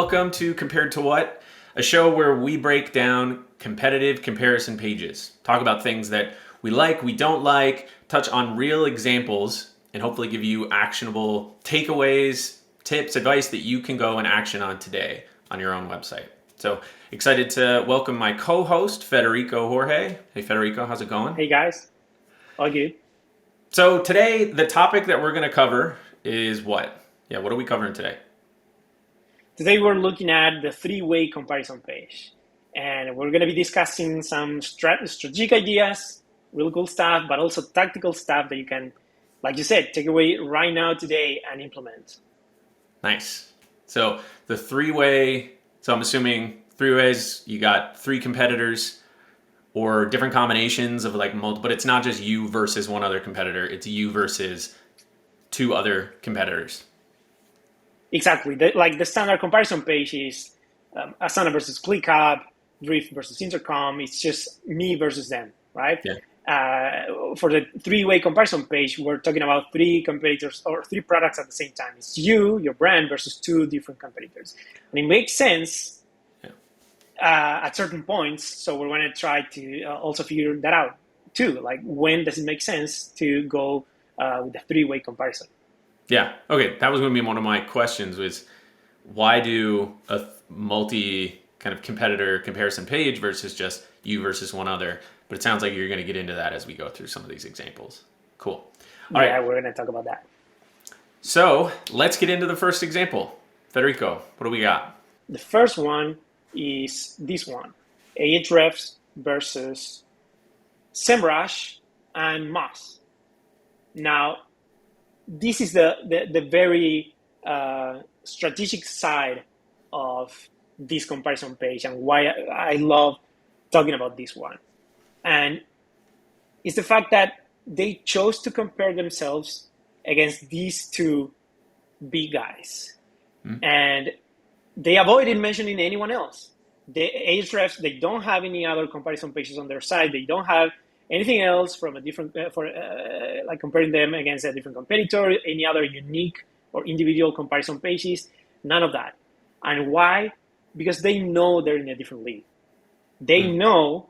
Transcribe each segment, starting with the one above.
welcome to Compared to What, a show where we break down competitive comparison pages, talk about things that we like, we don't like, touch on real examples, and hopefully give you actionable takeaways, tips, advice that you can go and action on today on your own website. So excited to welcome my co-host, Federico Jorge. Hey, Federico, how's it going? Hey, guys. All good. So today, the topic that we're going to cover is what? Yeah, what are we covering today? Today, we're looking at the three-way comparison page. And we're going to be discussing some strategic ideas, really cool stuff, but also tactical stuff that you can, like you said, take away right now, today, and implement. Nice. So the three-way, so I'm assuming three ways, you got three competitors or different combinations of like multiple, but it's not just you versus one other competitor, it's you versus two other competitors. Exactly. The standard comparison page is Asana versus ClickUp, Drift versus Intercom. It's just me versus them, right? Yeah. For the three-way comparison page, we're talking about three competitors or three products at the same time. It's you, your brand, versus two different competitors. And it makes sense at certain points. So we're going to try to also figure that out too. Like, when does it make sense to go with the three-way comparison? Yeah. Okay. That was going to be one of my questions was why do a multi kind of competitor comparison page versus just you versus one other? But it sounds like you're going to get into that as we go through some of these examples. Cool. All right. We're going to talk about that. So let's get into the first example. Federico, what do we got? The first one is this one, Ahrefs versus Semrush and Moz. Now, this is the very strategic side of this comparison page and why I love talking about this one. And it's the fact that they chose to compare themselves against these two big guys. Mm-hmm. And they avoided mentioning anyone else. The Ahrefs, they don't have any other comparison pages on their site. They don't have anything else from a different, like comparing them against a different competitor, any other unique or individual comparison pages, none of that. And why? Because they know they're in a different league. They know,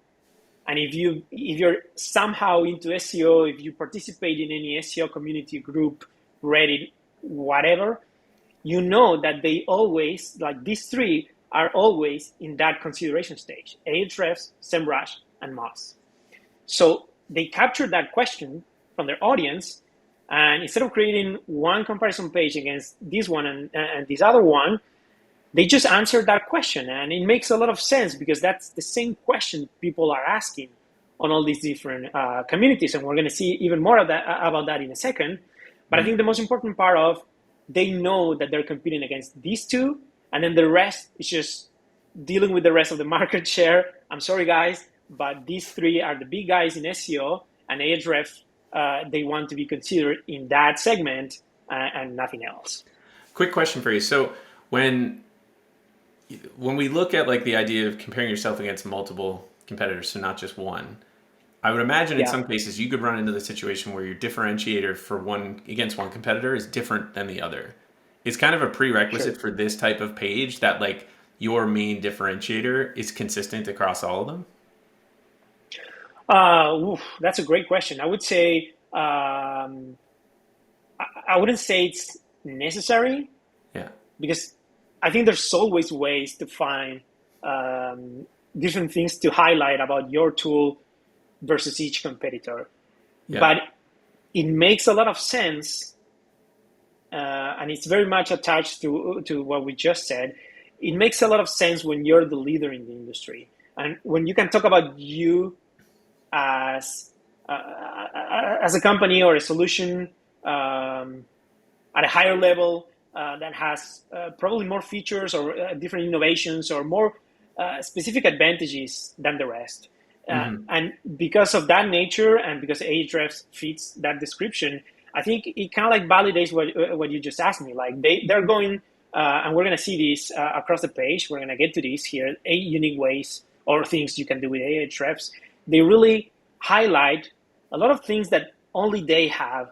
and if you're somehow into SEO, if you participate in any SEO community group, Reddit, whatever, you know that they always, like these three, are always in that consideration stage: Ahrefs, Semrush, and Moz. So they captured that question from their audience, and instead of creating one comparison page against this one and this other one, they just answered that question. And it makes a lot of sense because that's the same question people are asking on all these different communities. And we're going to see even more of that, about that in a second. But I think the most important part of, they know that they're competing against these two, and then the rest is just dealing with the rest of the market share. I'm sorry, guys, but these three are the big guys in SEO, and Ahrefs, they want to be considered in that segment and nothing else. Quick question for you. So when we look at like the idea of comparing yourself against multiple competitors, so not just one, I would imagine in some cases you could run into the situation where your differentiator for one against one competitor is different than the other. It's kind of a prerequisite for this type of page that like your main differentiator is consistent across all of them. That's a great question. I would say I wouldn't say it's necessary. Yeah. Because I think there's always ways to find different things to highlight about your tool versus each competitor. Yeah. But it makes a lot of sense, and it's very much attached to what we just said. It makes a lot of sense when you're the leader in the industry, and when you can talk about you as a company or a solution at a higher level that has probably more features or different innovations or more specific advantages than the rest. And because of that nature, and because Ahrefs fits that description, I think it kind of like validates what you just asked me. Like they're going, and we're going to see this across the page. We're going to get to this here, 8 unique ways or things you can do with Ahrefs. They really highlight a lot of things that only they have,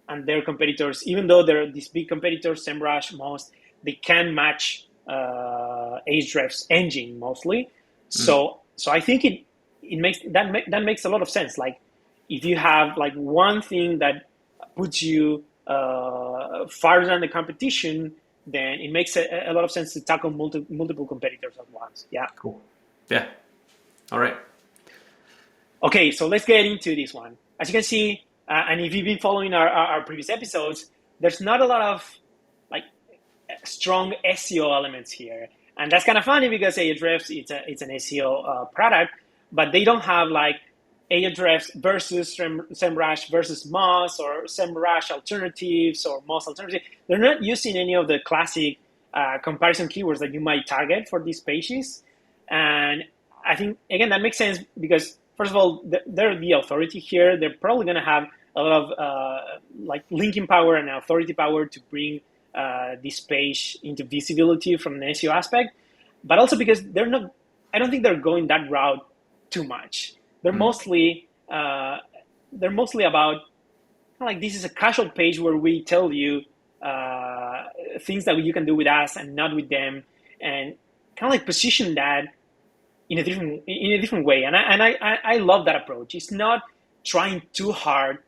and their competitors, even though they're these big competitors, Semrush, Moz, they can match Ahrefs engine mostly. So I think that makes a lot of sense. Like if you have like one thing that puts you farther than the competition, then it makes a lot of sense to tackle multiple competitors at once. Yeah. Cool. Yeah. All right. Okay, so let's get into this one. As you can see, and if you've been following our previous episodes, there's not a lot of like strong SEO elements here. And that's kind of funny because Ahrefs, it's an SEO product, but they don't have like Ahrefs versus Semrush versus Moz or Semrush alternatives or Moz alternatives. They're not using any of the classic comparison keywords that you might target for these pages. And I think, again, that makes sense because, first of all, they're the authority here. They're probably going to have a lot of like linking power and authority power to bring this page into visibility from an SEO aspect, but also because they're not, I don't think they're going that route too much. They're mostly about like, this is a casual page where we tell you things that you can do with us and not with them, and kind of like position that in a different way. And I love that approach. It's not trying too hard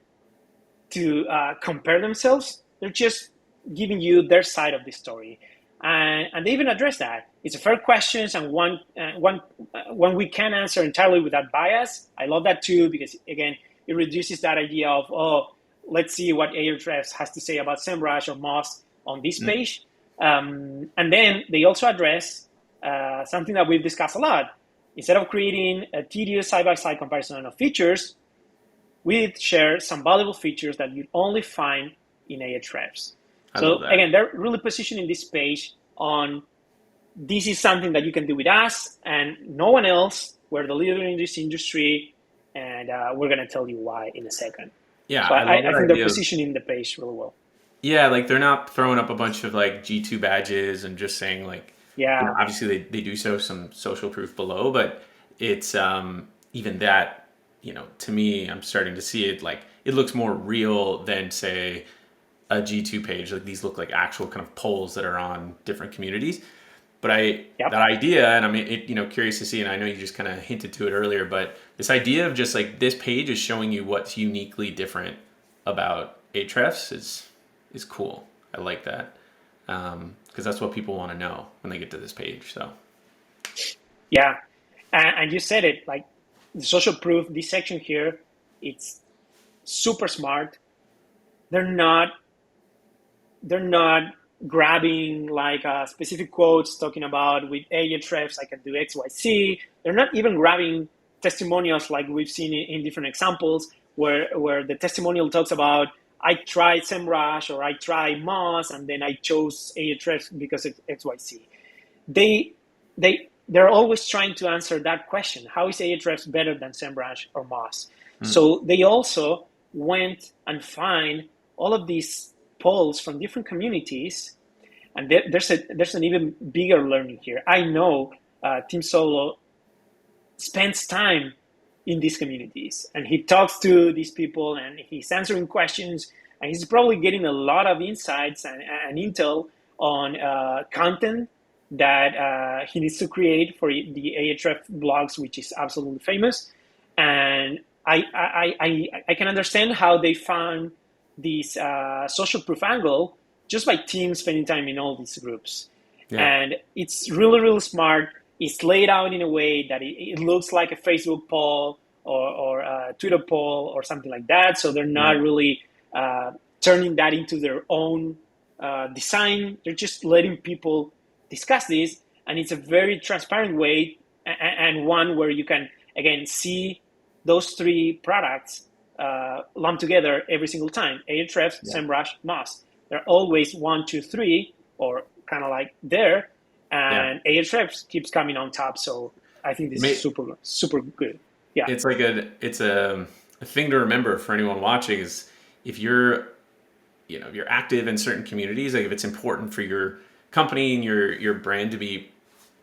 to compare themselves. They're just giving you their side of the story, and they even address that. It's a fair questions and one we can answer entirely without bias. I love that too because, again, it reduces that idea of, oh, let's see what Ahrefs has to say about Semrush or Moz on this page. And then they also address something that we've discussed a lot. Instead of creating a tedious side-by-side comparison of features, we share some valuable features that you only find in Ahrefs. So again, they're really positioning this page on, this is something that you can do with us and no one else. We're the leader in this industry, and we're going to tell you why in a second. Yeah, so I think they're positioning the page really well. Yeah, like they're not throwing up a bunch of like G2 badges and just saying like, yeah, you know, obviously they do some social proof below, but it's even that, you know, to me, I'm starting to see it like, it looks more real than, say, a G2 page. Like these look like actual kind of polls that are on different communities. But that idea, and I'm curious to see, and I know you just kind of hinted to it earlier, but this idea of just like this page is showing you what's uniquely different about Ahrefs is cool. I like that because that's what people want to know when they get to this page. So yeah, and you said it, like the social proof. This section here, it's super smart. They're not grabbing like specific quotes talking about, with Ahrefs I can do X, Y, Z. They're not even grabbing testimonials like we've seen in different examples where the testimonial talks about, I tried Semrush or I tried Moz and then I chose Ahrefs because of X, Y, Z. They're always trying to answer that question. How is Ahrefs better than Semrush or Moz? So they also went and find all of these polls from different communities, and there's an even bigger learning here. I know Tim Solo spends time in these communities, and he talks to these people, and he's answering questions, and he's probably getting a lot of insights and intel on content that he needs to create for the Ahrefs blogs, which is absolutely famous. And I can understand how they found this social proof angle just by teams spending time in all these groups. Yeah. And it's really, really smart. It's laid out in a way that it looks like a Facebook poll or a Twitter poll or something like that. So they're not really turning that into their own design. They're just letting people discuss this. And it's a very transparent way, and one where you can, again, see those three products lumped together every single time. Ahrefs, Semrush, Moz. They're always 1, 2, 3, or kind of like there. And Ahrefs keeps coming on top. So I think this is super, super good. Yeah. It's like a thing to remember for anyone watching is, if you're active in certain communities, like if it's important for your company and your brand to be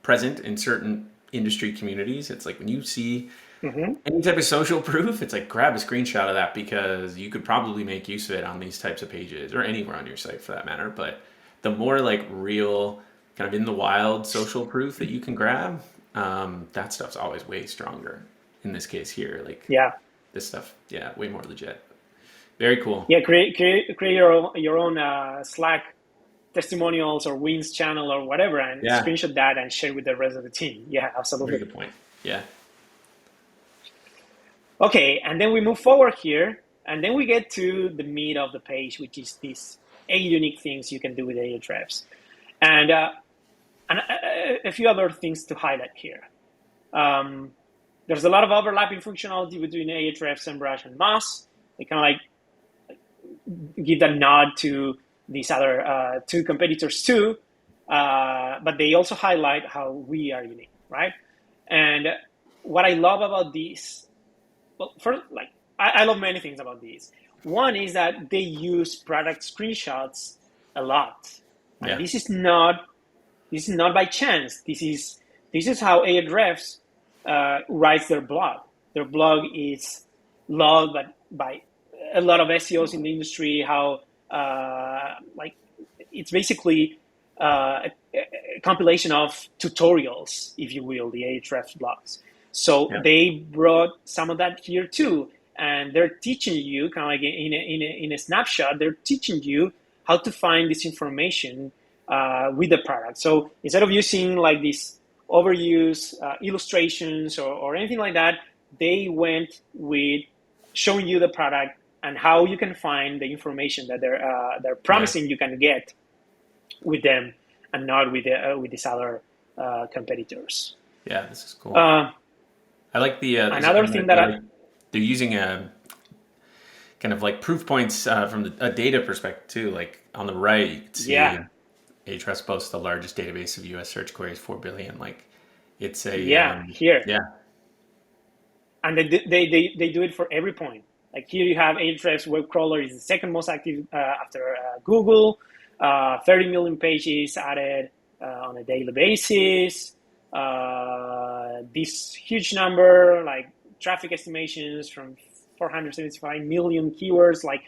present in certain industry communities, it's like when you see any type of social proof, it's like grab a screenshot of that, because you could probably make use of it on these types of pages or anywhere on your site for that matter. But the more like real kind of in the wild social proof that you can grab, that stuff's always way stronger. In this case here, like Yeah. this stuff, yeah, way more legit. Very cool. Yeah, create your own Slack testimonials or wins channel or whatever, and Yeah, screenshot that and share with the rest of the team. Yeah, very absolutely. good point. Yeah, Okay, and then we move forward here, and then we get to the meat of the page, which is these 8 unique things you can do with Ahrefs, and a few other things to highlight here. There's a lot of overlapping functionality between Ahrefs, Semrush, and Moz. They kind of like give that nod to these other 2 competitors too, but they also highlight how we are unique, right? And what I love about these, well, first, like I love many things about these. One is that they use product screenshots a lot, and yeah, this is not by chance. This is how Ahrefs writes their blog. Their blog is loved by a lot of SEOs in the industry. How like it's basically a compilation of tutorials, if you will, the Ahrefs blogs. So yeah, they brought some of that here too, and they're teaching you kind of like in a snapshot. They're teaching you how to find this information with the product. So instead of using like these overused illustrations or anything like that, they went with showing you the product and how you can find the information that they're yeah, promising you can get with them, and not with these other competitors. yeah. This is cool. Uh, I like the Another thing that they're using a kind of like proof points from a data perspective too. Like on the right, you can yeah, see Ahrefs boasts the largest database of U.S. search queries, 4 billion. Like it's a yeah, here, yeah, and they do it for every point. Like here you have Ahrefs web crawler is the second most active after Google. 30 million pages added on a daily basis. This huge number, like traffic estimations from 475 million keywords, like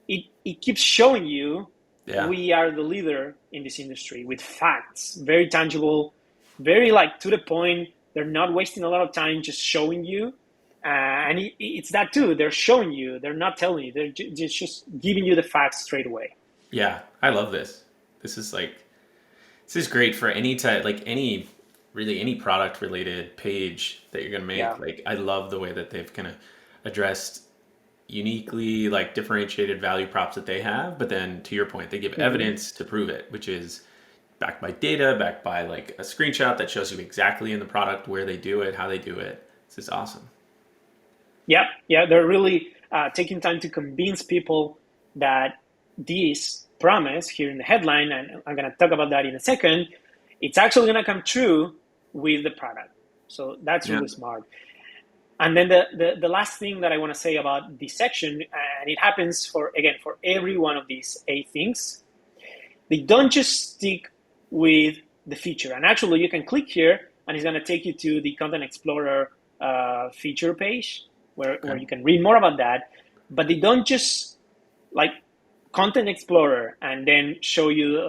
it keeps showing you yeah, we are the leader in this industry with facts, very tangible, very like to the point. They're not wasting a lot of time just showing you. And it's that too. They're showing you. They're not telling you. They're just giving you the facts straight away. yeah. I love this. This is like this is great for any type, like any product related page that you're gonna Yeah. make. Like I love the way that they've kind of addressed uniquely like differentiated value props that they have, but then to your point, they give Mm-hmm. evidence to prove it, which is backed by data, backed by like a screenshot that shows you exactly in the product where they do it, how they do it. This is awesome. Yeah, yeah, they're really taking time to convince people that this promise here in the headline, and I'm going to talk about that in a second, it's actually going to come true with the product. So that's Yeah. really smart. And then the last thing that I want to say about this section, and it happens for every one of these 8 things, they don't just stick with the feature. And actually, you can click here, and it's going to take you to the Content Explorer feature page where Okay. you can read more about that. But they don't just like Content Explorer and then show you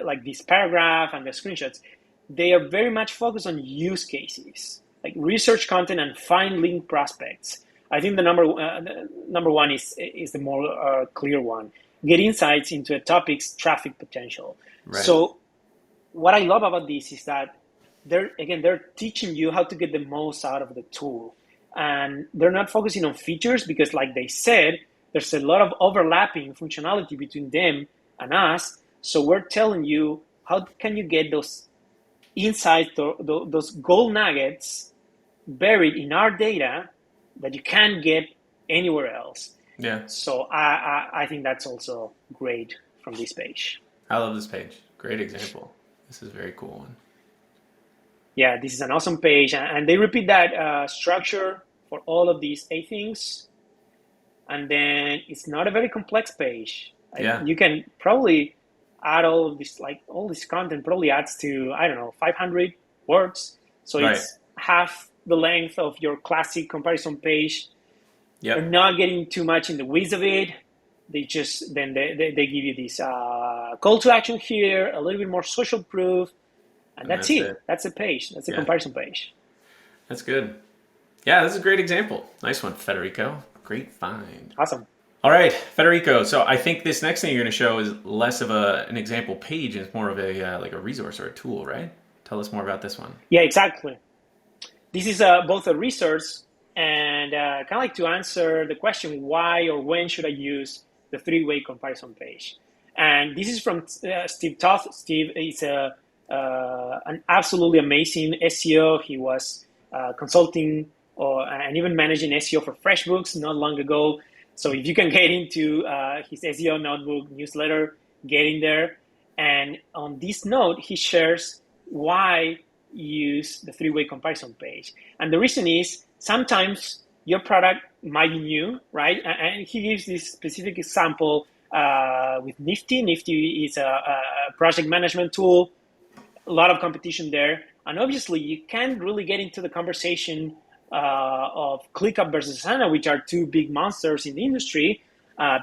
like this paragraph and the screenshots. They are very much focused on use cases, like research content and find link prospects. I think the number one is the more clear one. Get insights into a topic's traffic potential. Right. So what I love about this is that they're teaching you how to get the most out of the tool, and they're not focusing on features because, like they said, there's a lot of overlapping functionality between them and us. So we're telling you how can you get those insights, those gold nuggets buried in our data that you can't get anywhere else. Yeah. So I think that's also great from this page. I love this page. Great example. This is a very cool one. Yeah, this is an awesome page, and they repeat that structure for all of these 8 things. And then it's not a very complex page. Yeah. You can probably add all of this, like all this content probably adds to, I don't know, 500 words. So Right. it's half the length of your classic comparison page. You're Yep. not getting too much in the weeds of it, they give you this call to action here, a little bit more social proof, and that's it. That's a page. That's a comparison page. That's good. Yeah, this is a great example. Nice one, Federico. Great find. Awesome. All right, Federico. So I think this next thing you're going to show is less of an example page and it's more of a like a resource or a tool, right? Tell us more about this one. Yeah, exactly. This is both a resource and kind of like to answer the question, why or when should I use the three-way comparison page? And this is from Steve Toth. Steve is an absolutely amazing SEO. He was consulting and even managing SEO for FreshBooks not long ago. So if you can get into his SEO notebook newsletter, get in there. And on this note, he shares why use the three-way comparison page. And the reason is sometimes your product might be new, right? And he gives this specific example with Nifty. Nifty is a project management tool, a lot of competition there. And obviously you can't really get into the conversation of ClickUp versus Asana, which are two big monsters in the industry,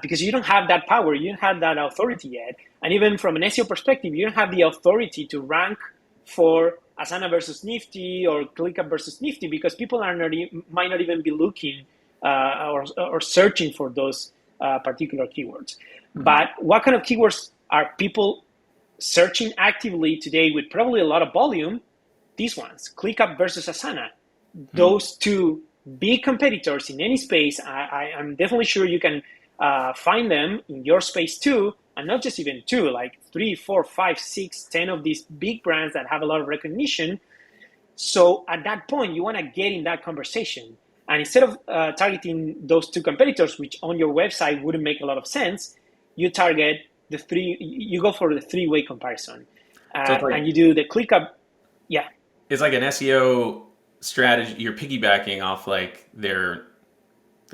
because you don't have that power, you don't have that authority yet. And even from an SEO perspective, you don't have the authority to rank for Asana versus Nifty or ClickUp versus Nifty, because people might not even be looking or searching for those particular keywords. Mm-hmm. But what kind of keywords are people searching actively today with probably a lot of volume? These ones, ClickUp versus Asana. Those two big competitors in any space, I'm definitely sure you can find them in your space too, and not just even two, like 3, 4, 5, 6, 10 of these big brands that have a lot of recognition. So at that point, you want to get in that conversation. And instead of targeting those two competitors, which on your website wouldn't make a lot of sense, you target you go for the three-way comparison. And you do the ClickUp, yeah. It's like an SEO strategy. You're piggybacking off like their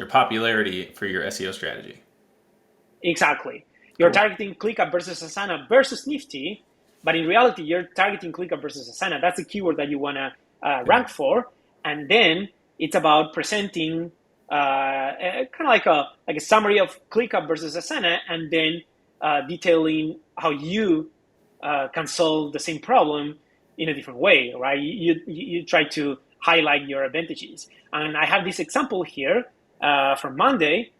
popularity for your SEO strategy. Exactly. You're targeting ClickUp versus Asana versus Nifty, but in reality, you're targeting ClickUp versus Asana. That's a keyword that you want to rank for, and then it's about presenting kind of like a summary of ClickUp versus Asana, and then detailing how you can solve the same problem in a different way, right? You try to highlight your advantages. And I have this example here from Monday,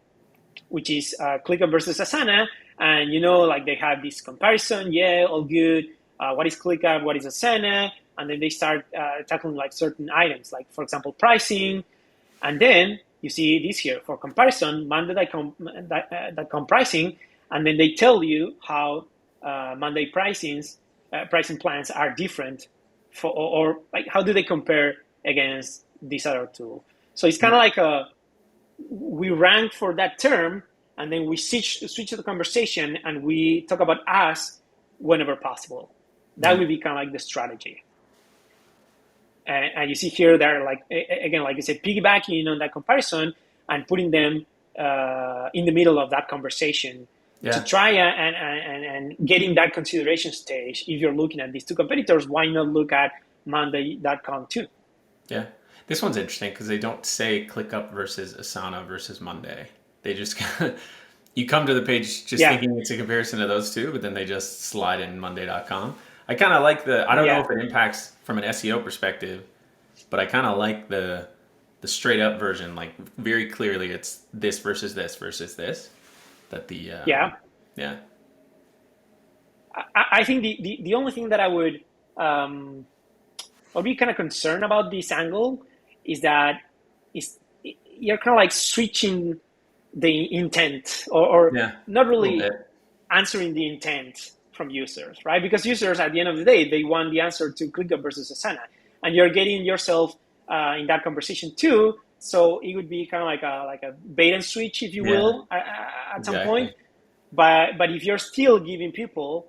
which is ClickUp versus Asana. And, like they have this comparison. Yeah, all good. What is ClickUp? What is Asana? And then they start tackling like certain items, like, for example, pricing. And then you see this here for comparison, Monday.com pricing. And then they tell you how Monday pricing plans are different or like how do they compare against this other tool. So it's kind of like we rank for that term, and then we switch the conversation and we talk about us whenever possible. That would be kind of like the strategy. And you see here, they're like, again, like I said, piggybacking on that comparison and putting them in the middle of that conversation to try and get in that consideration stage. If you're looking at these two competitors, why not look at Monday.com too? Yeah. This one's interesting because they don't say ClickUp versus Asana versus Monday. They just you come to the page just thinking it's a comparison of those two, but then they just slide in Monday.com. I kind of like I don't know if it impacts from an SEO perspective, but I kind of like the straight up version. Like very clearly it's this versus this versus this. That the I think the only thing that I would be kind of concerned about this angle is that you're kind of like switching the intent or not really answering the intent from users, right? Because users at the end of the day, they want the answer to ClickUp versus Asana, and you're getting yourself in that conversation too. So it would be kind of like a bait and switch, if you will, at some point. But if you're still giving people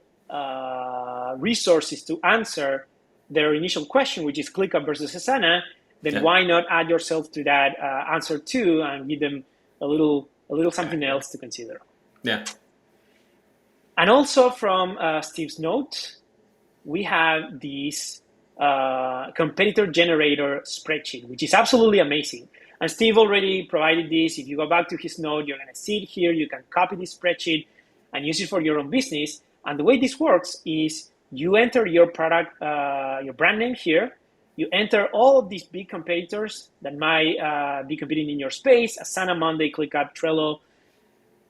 resources to answer their initial question, which is ClickUp versus Asana, then why not add yourself to that answer too and give them a little something else to consider? Yeah. And also from Steve's note, we have this competitor generator spreadsheet, which is absolutely amazing. And Steve already provided this. If you go back to his note, you're going to see it here. You can copy this spreadsheet and use it for your own business. And the way this works is you enter your product, your brand name here. You enter all of these big competitors that might be competing in your space: Asana, Monday, ClickUp, Trello.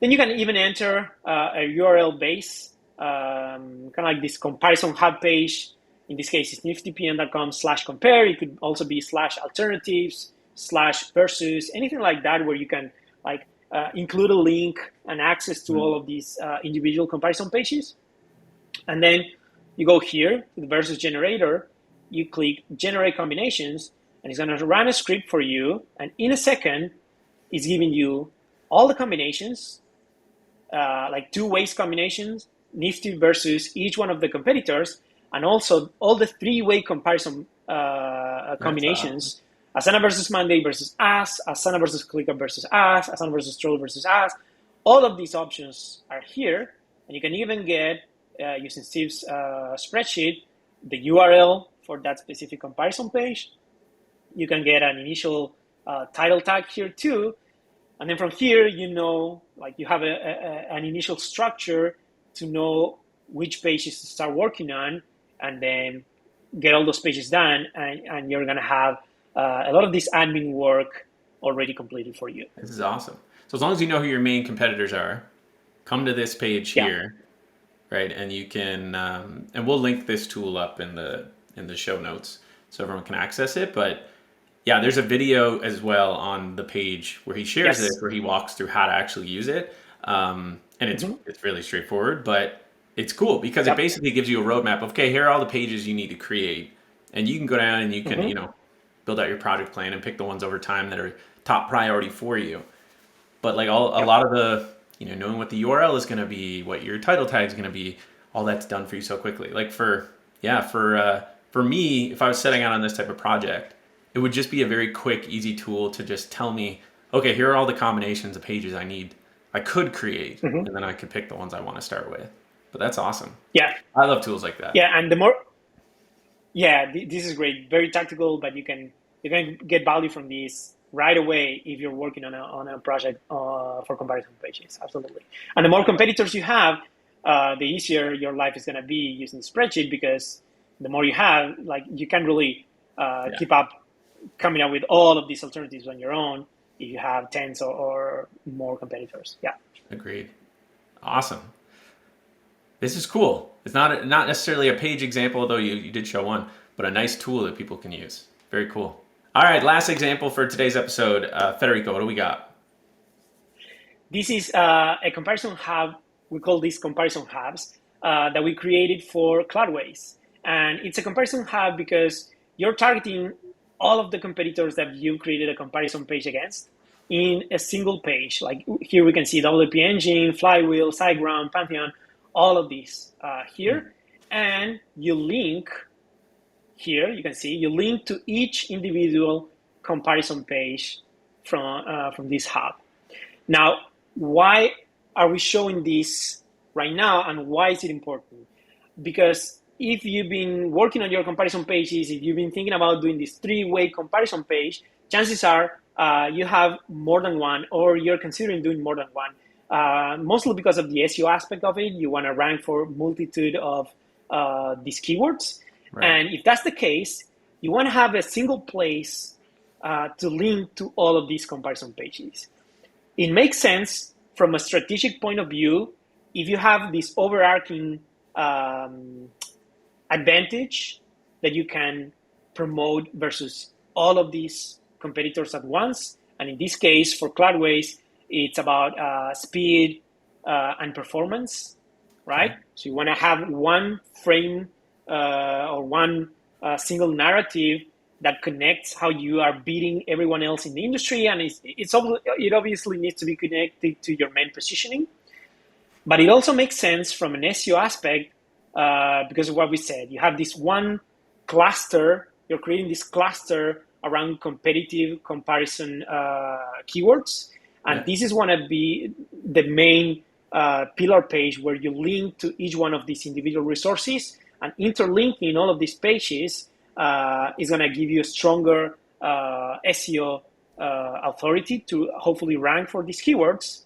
Then you can even enter a URL base, kind of like this comparison hub page. In this case, it's niftypm.com/compare. It could also be /alternatives, /versus, anything like that, where you can include a link and access to all of these individual comparison pages. And then you go here to the versus generator, you click generate combinations, and it's going to run a script for you. And in a second, it's giving you all the combinations, like two-way combinations, Nifty versus each one of the competitors, and also all the three-way comparison combinations. Asana versus Monday versus us, Asana versus ClickUp versus us, Asana versus Trello versus us. All of these options are here, and you can even get, using Steve's spreadsheet, the URL for that specific comparison page. You can get an initial title tag here too. And then from here, you have an initial structure to know which pages to start working on, and then get all those pages done, and you're going to have a lot of this admin work already completed for you. This is awesome. So as long as you know who your main competitors are, come to this page here, right? And you can, and we'll link this tool up in the show notes so everyone can access it. But yeah, there's a video as well on the page where he shares it, where he walks through how to actually use it. And it's really straightforward, but it's cool because it basically gives you a roadmap of, okay, here are all the pages you need to create. And you can go down and you can, build out your project plan and pick the ones over time that are top priority for you. But like a lot of the, knowing what the URL is going to be, what your title tag is going to be, all that's done for you so quickly. Like for me, if I was setting out on this type of project, it would just be a very quick, easy tool to just tell me, okay, here are all the combinations of pages I could create, and then I could pick the ones I want to start with. But that's awesome. Yeah. I love tools like that. Yeah, and this is great. Very tactical, but you can get value from this right away if you're working on a project for comparison pages. Absolutely. And the more competitors you have, the easier your life is going to be using spreadsheet, because the more you have, you can really keep up coming up with all of these alternatives on your own if you have tens or more competitors. Yeah. Agreed. Awesome. This is cool. It's not necessarily a page example, although you did show one, but a nice tool that people can use. Very cool. All right, last example for today's episode. Federico, what do we got? This is a comparison hub. We call these comparison hubs that we created for Cloudways. And it's a comparison hub because you're targeting all of the competitors that you created a comparison page against in a single page. Like here we can see WP Engine, Flywheel, SiteGround, Pantheon, all of these here. And you link here, you can see, you link to each individual comparison page from this hub. Now, why are we showing this right now, and why is it important? Because if you've been working on your comparison pages, if you've been thinking about doing this three-way comparison page, chances are you have more than one, or you're considering doing more than one. Mostly because of the SEO aspect of it. You want to rank for a multitude of these keywords. Right. And if that's the case, you want to have a single place to link to all of these comparison pages. It makes sense from a strategic point of view if you have this overarching advantage that you can promote versus all of these competitors at once. And in this case, for Cloudways, it's about speed and performance, right? So you want to have one frame or one single narrative that connects how you are beating everyone else in the industry. And it obviously needs to be connected to your main positioning. But it also makes sense from an SEO aspect because of what we said. You have this one cluster, you're creating this cluster around competitive comparison keywords. And this is going to be the main pillar page where you link to each one of these individual resources, and interlinking all of these pages is going to give you a stronger SEO authority to hopefully rank for these keywords.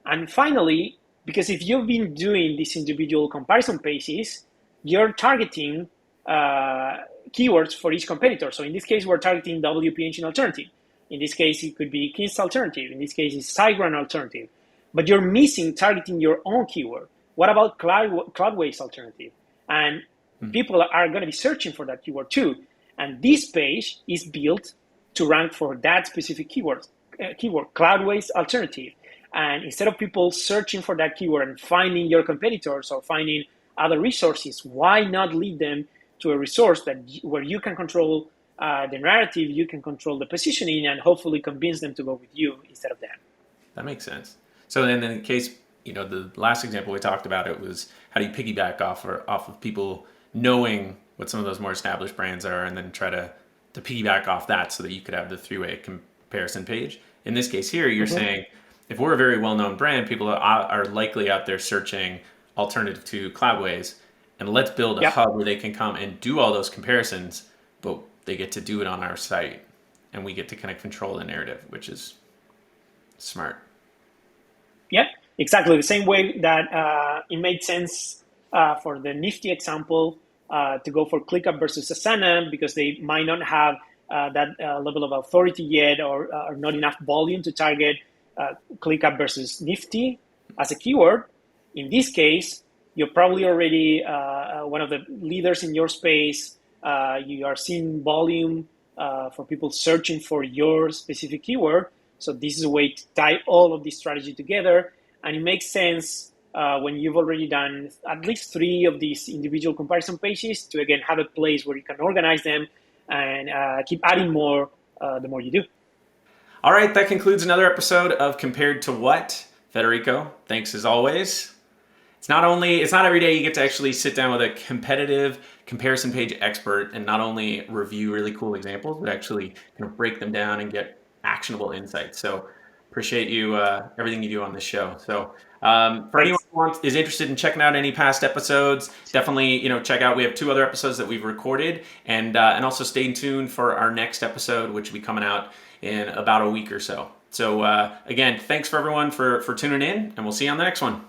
And finally, because if you've been doing these individual comparison pages, you're targeting keywords for each competitor. So in this case, we're targeting WP Engine alternative. In this case, it could be Kinst alternative. In this case, it's SiteGround alternative. But you're missing targeting your own keyword. What about Cloudways alternative? And people are going to be searching for that keyword too. And this page is built to rank for that specific keyword, Cloudways alternative. And instead of people searching for that keyword and finding your competitors or finding other resources, why not lead them to a resource where you can control the narrative, you can control the positioning, and hopefully convince them to go with you instead of that. That makes sense. So then in the case, the last example we talked about, it was how do you piggyback off of people knowing what some of those more established brands are, and then try to piggyback off that so that you could have the three-way comparison page. In this case here, you're saying if we're a very well-known brand, people are likely out there searching alternative to Cloudways, and let's build a hub where they can come and do all those comparisons, but they get to do it on our site, and we get to kind of control the narrative, which is smart. Yeah, exactly. The same way that it made sense for the Nifty example to go for ClickUp versus Asana, because they might not have that level of authority yet, or not enough volume to target ClickUp versus Nifty as a keyword. In this case, you're probably already one of the leaders in your space. You are seeing volume for people searching for your specific keyword. So this is a way to tie all of this strategy together. And it makes sense when you've already done at least 3 of these individual comparison pages to, again, have a place where you can organize them and keep adding more the more you do. All right, that concludes another episode of Compared to What. Federico, thanks as always. It's not every day you get to actually sit down with a competitive comparison page expert and not only review really cool examples, but actually kind of break them down and get actionable insights. So appreciate you, everything you do on this show. So for anyone who is interested in checking out any past episodes, definitely check out. We have 2 other episodes that we've recorded, and also stay tuned for our next episode, which will be coming out in about a week or so. So again, thanks for everyone for tuning in, and we'll see you on the next one.